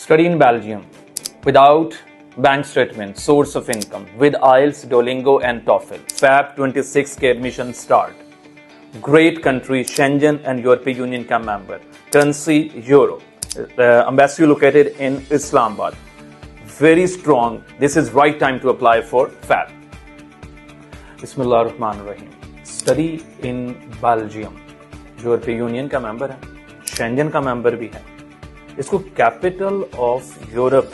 Study in Belgium without bank statement, source of income, with IELTS, Duolingo and TOEFL. Feb 26 के admission start. Great country, Schengen and European Union का member. Currency Euro. Embassy located in Islamabad. Very strong. This is right time to apply for Feb. Bismillahirrahmanirrahim. Study in Belgium. यूरोपीय union का member है, Shenzhen का member भी है। इसको capital of Europe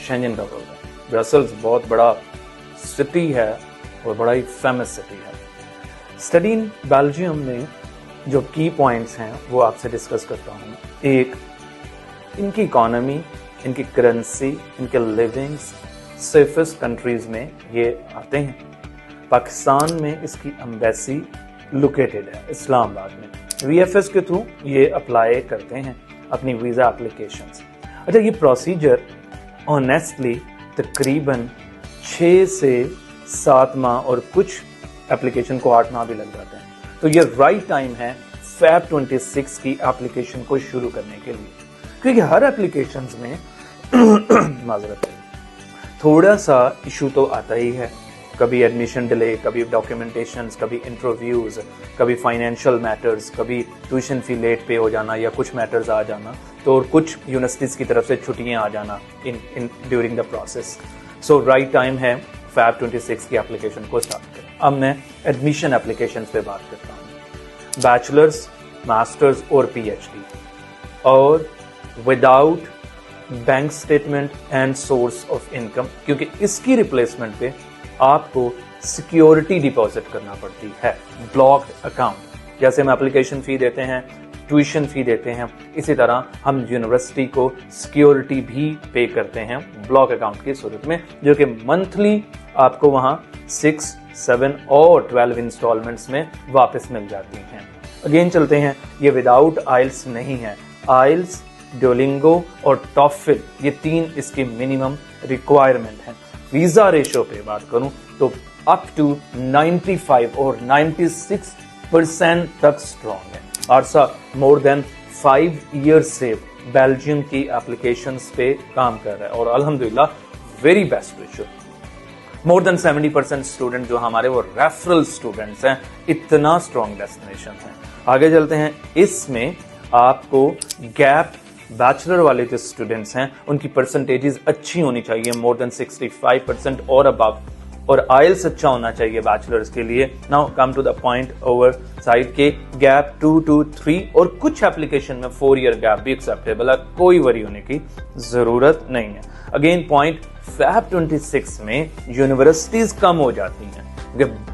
Shenzhen का बोलते हैं। ब्रसल्स बहुत बड़ा सिटी है और बड़ा ही फेमस सिटी है। स्टडी इन बेल्जियम में जो की पॉइंट्स हैं वो आपसे डिस्कस करता हूँ। एक, इनकी इकोनॉमी, इनकी करेंसी, इनके लिविंग्स सेफेस्ट कंट्रीज में ये आते हैं। पाकिस्तान में इसकी एम्बेसी लोकेटेड है इस्लामाबाद में। VFS के थ्रू ये अप्लाई करते हैं अपनी वीज़ा एप्लीकेशंस। अच्छा, ये प्रोसीजर ऑनेस्टली तकरीबन 6 से 7 माह और कुछ एप्लीकेशन को 8 माह भी लग जाते हैं। तो ये राइट टाइम है Feb 26 की एप्लीकेशन को शुरू करने के लिए, क्योंकि हर एप्लीकेशंस में माजरत है, थोड़ा सा इशू तो आता ही है। कभी एडमिशन डिले, कभी डॉक्यूमेंटेशंस, कभी इंटरव्यूज, कभी फाइनेंशियल मैटर्स, कभी ट्यूशन फी लेट पे हो जाना या कुछ मैटर्स आ जाना, तो और कुछ यूनिवर्सिटीज़ की तरफ से छुट्टियां आ जाना in during the process. So right time है Feb 26 की एप्लीकेशन को स्टार्ट करें। अब मैं एडमिशन एप्लीकेशन पे बात करता हूँ। बैचलर्स, मास्टर्स और PhD और without bank statement and source of income, क्योंकि इसकी रिप्लेसमेंट पे आपको सिक्योरिटी डिपॉजिट करना पड़ती है, ब्लॉक्ड अकाउंट। जैसे हम एप्लीकेशन फी देते हैं, ट्यूशन फी देते हैं, इसी तरह हम यूनिवर्सिटी को सिक्योरिटी भी पे करते हैं ब्लॉक अकाउंट की सूरत में, जो कि मंथली आपको वहां 6, 7 और 12 इंस्टॉलमेंट्स में वापस मिल जाती हैं। अगेन चलते हैं, ये विदाउट आइल्स नहीं है। आइल्स, ड्यूलिंगो और टॉफिल, ये 3 इसकी मिनिमम रिक्वायरमेंट है। वीजा रेशो पे बात करूं तो अप टू 95 और 96% तक स्ट्रॉन्ग है। आरसा मोर देन 5 इयर्स से बेल्जियम की एप्लीकेशंस पे काम कर रहा है और अल्हम्दुलिल्लाह very best ratio. More than 70% student जो हमारे वो रेफरल स्टूडेंट्स हैं, इतना स्ट्रॉन्ग डेस्टिनेशन है। आगे चलते हैं, इसमें आपको गैप बैचलर वाले जो स्टूडेंट्स हैं उनकी परसेंटेजेस अच्छी होनी चाहिए, मोर देन 65% और अबव, और आइल्स अच्छा होना चाहिए बैचलर्स के लिए। Now come to the point over side के गैप 2 to 3 और कुछ एप्लीकेशन में 4 ईयर गैप भी एक्सेप्टेबल है, कोई वरी होने की जरूरत नहीं है। अगेन पॉइंट, Feb 26 में यूनिवर्सिटीज कम हो जाती हैं।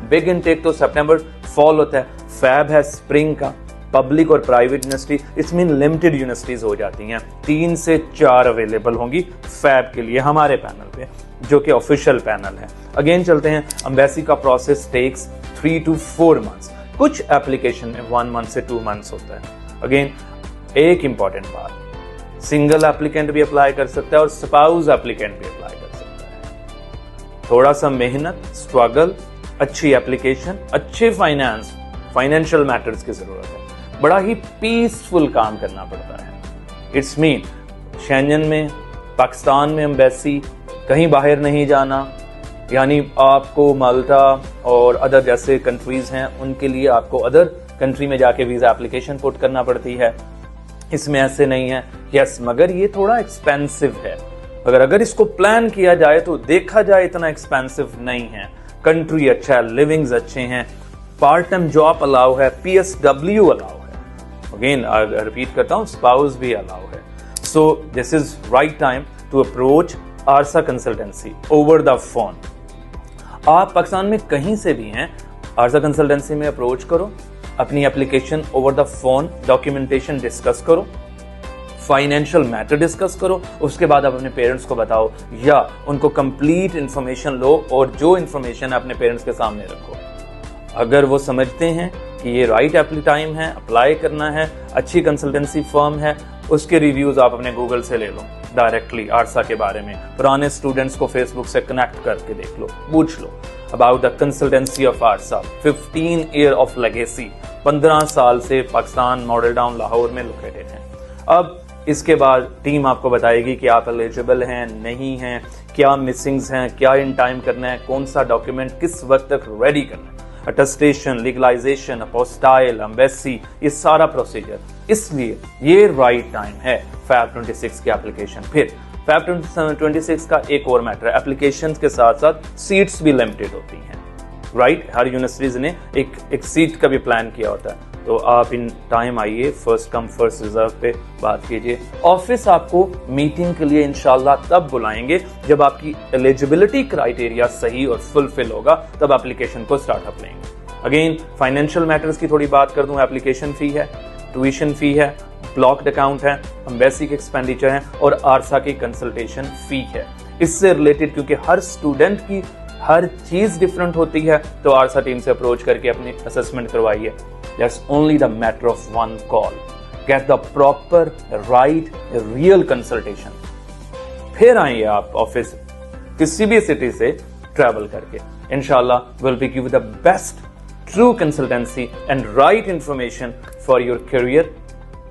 बिग इनटेक तो सितंबर फॉल होता है, Feb है स्प्रिंग का। पब्लिक और प्राइवेट यूनिवर्सिटी, इसमें लिमिटेड यूनिवर्सिटीज हो जाती हैं, 3 से 4 अवेलेबल होंगी फैब के लिए हमारे पैनल पे, जो कि ऑफिशियल पैनल है। अगेन चलते हैं, एम्बेसी का प्रोसेस टेक्स 3 to 4 मंथ्स, कुछ एप्लीकेशन में 1 मंथ से 2 मंथ्स होता है। अगेन एक इंपॉर्टेंट बात, सिंगल एप्लीकेंट भी अप्लाई कर सकता है और स्पाउस एप्लीकेंट भी अप्लाई कर सकता है। थोड़ा सा मेहनत, स्ट्रगल, अच्छी एप्लीकेशन, अच्छे फाइनेंशियल मैटर्स की जरूरत है, बड़ा ही पीसफुल काम करना पड़ता है। इट्स मीन शेंजन में, पाकिस्तान में एम्बेसी, कहीं बाहर नहीं जाना, यानी आपको माल्टा और अदर जैसे कंट्रीज हैं उनके लिए आपको अदर कंट्री में जाके वीजा एप्लीकेशन पुट करना पड़ती है। इसमें ऐसे नहीं है। यस, मगर ये थोड़ा एक्सपेंसिव है। अगर इसको प्लान किया जाए तो देखा जाए इतना एक्सपेंसिव नहीं है। कंट्री अच्छा है, लिविंग्स अच्छे हैं, पार्ट टाइम जॉब अलाउ है, PSW अलाउ है। अगेन रिपीट करता हूं, स्पाउस भी अलाउ है। So this is right time to approach Aarsa consultancy over the phone. आप पाकिस्तान में कहीं से भी हैं, आरसा कंसल्टेंसी में अप्रोच करो, अपनी application over the phone, documentation discuss करो, फाइनेंशियल मैटर डिस्कस करो, उसके बाद आप अपने पेरेंट्स को बताओ या उनको कंप्लीट इंफॉर्मेशन लो और जो इंफॉर्मेशन अपने पेरेंट्स के सामने रखो। अगर वो समझते हैं कि ये राइट टाइम है, अप्लाई करना है, अच्छी कंसल्टेंसी फर्म है, उसके रिव्यूज आप अपने गूगल से ले लो डायरेक्टली आरसा के बारे में। पुराने स्टूडेंट्स को फेसबुक से कनेक्ट करके देख लो, पूछ लो अबाउट द कंसल्टेंसी ऑफ आरसा। 15 ईयर ऑफ लेगेसी, 15 साल से पाकिस्तान मॉडल टाउन लाहौर में लोकेटेड है। अब इसके बाद टीम आपको बताएगी कि आप एलिजिबल हैं नहीं हैं, क्या मिसिंग्स हैं, क्या इन टाइम करना है, कौन सा डॉक्यूमेंट किस वक्त तक रेडी करना है, अटेस्टेशन, लीगलाइजेशन, अपोस्टाइल, एम्बेसी, ये सारा प्रोसीजर। इसलिए ये राइट टाइम है फैब 26 की एप्लीकेशन। फिर फैब 26 का एक और मैटर है, एप्लीकेशन के साथ साथ सीट्स भी लिमिटेड होती हैं, राइट। हर यूनिवर्सिटीज ने एक सीट का भी प्लान किया होता है, तो आप इन टाइम आइए, फर्स्ट कम फर्स्ट रिजर्व पे बात कीजिए। ऑफिस आपको मीटिंग के लिए इंशाल्लाह तब बुलाएंगे जब आपकी एलिजिबिलिटी क्राइटेरिया सही और फुलफिल होगा, तब एप्लीकेशन को स्टार्टअप लेंगे। अगेन फाइनेंशियल मैटर्स की थोड़ी बात कर दूं, एप्लीकेशन फी है, ट्यूशन फी है, ब्लॉक्ड अकाउंट है, एम्बेसी के एक्सपेंडिचर है और आरसा की कंसल्टेशन फी है। इससे रिलेटेड क्योंकि हर स्टूडेंट की हर चीज डिफरेंट होती है, तो आरसा टीम से अप्रोच करके अपनी असेसमेंट करवाइए। That's only the matter of one call. Get the proper, right, real consultation. फिर आइए आप ऑफिस किसी भी सिटी से ट्रैवल करके, इंशाल्लाह will be give you the best true consultancy and right information for your career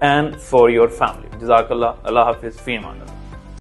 and for your family. Jazakallah, Allah Hafiz, fi aman Allah.